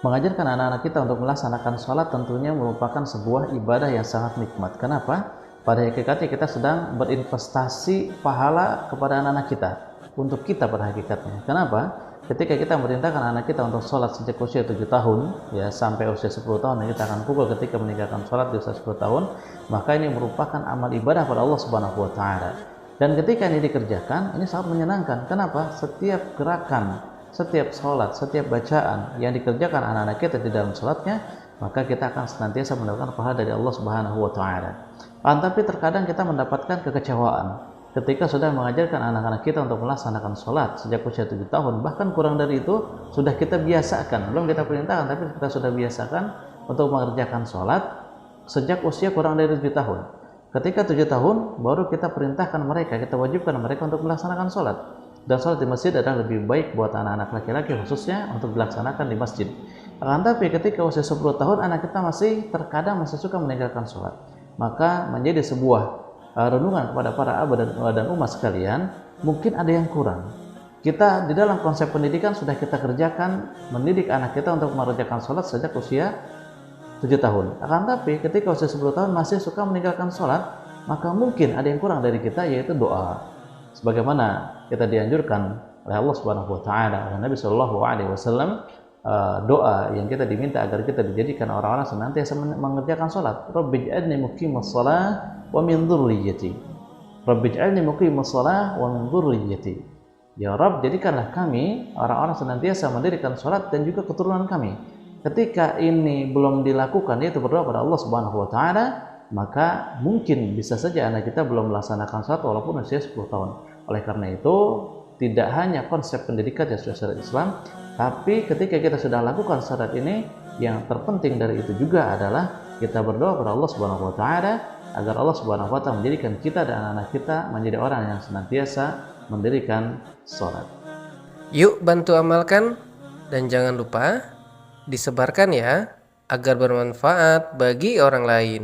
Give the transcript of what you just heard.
Mengajarkan anak-anak kita untuk melaksanakan sholat tentunya merupakan sebuah ibadah yang sangat nikmat. Kenapa? Pada hakikatnya kita sedang berinvestasi pahala kepada anak-anak kita, untuk kita pada hakikatnya. Kenapa? Ketika kita merintahkan anak kita untuk sholat sejak usia 7 tahun ya sampai usia 10 tahun, yang kita akan pukul ketika meninggalkan sholat di usia 10 tahun, maka ini merupakan amal ibadah pada Allah Subhanahu wa taala. Dan ketika ini dikerjakan, ini sangat menyenangkan. Kenapa? Setiap gerakan, setiap sholat, setiap bacaan yang dikerjakan anak-anak kita di dalam sholatnya, maka kita akan senantiasa mendapatkan pahala dari Allah Subhanahu wa taala. Tapi terkadang kita mendapatkan kekecewaan ketika sudah mengajarkan anak-anak kita untuk melaksanakan sholat sejak usia 7 tahun, bahkan kurang dari itu sudah kita biasakan, belum kita perintahkan tapi kita sudah biasakan untuk mengerjakan sholat sejak usia kurang dari 7 tahun. Ketika 7 tahun baru kita perintahkan mereka, kita wajibkan mereka untuk melaksanakan sholat. Dan sholat di masjid adalah lebih baik buat anak-anak laki-laki khususnya untuk dilaksanakan di masjid. Tapi ketika usia 10 tahun anak kita terkadang masih suka meninggalkan sholat, maka menjadi sebuah renungan kepada para abah dan umat sekalian, mungkin ada yang kurang. Kita di dalam konsep pendidikan sudah kita kerjakan, mendidik anak kita untuk mengerjakan sholat sejak usia 7 tahun. Tapi ketika usia 10 tahun masih suka meninggalkan sholat, maka mungkin ada yang kurang dari kita, yaitu doa. Sebagaimana kita dianjurkan oleh Allah Subhanahu wa taala, oleh Nabi sallallahu alaihi wasallam, doa yang kita diminta agar kita dijadikan orang-orang senantiasa mengerjakan salat. Rabbij'alni muqimas shalah wa min dzurriyyati. Rabbij'alni muqimas shalah wa min dzurriyyati. Ya Rabb, jadikanlah kami orang-orang senantiasa mendirikan salat dan juga keturunan kami. Ketika ini belum dilakukan, yaitu berdoa pada Allah Subhanahu wa taala, maka mungkin bisa saja anak kita belum melaksanakan salat walaupun usia 10 tahun. Oleh karena itu, tidak hanya konsep pendidikan yang syariat Islam, tapi ketika kita sudah lakukan syarat ini, yang terpenting dari itu juga adalah kita berdoa pada Allah Subhanahu wa taala agar Allah Subhanahu wa taala menjadikan kita dan anak-anak kita menjadi orang yang senantiasa mendirikan salat. Yuk bantu amalkan dan jangan lupa disebarkan ya, agar bermanfaat bagi orang lain.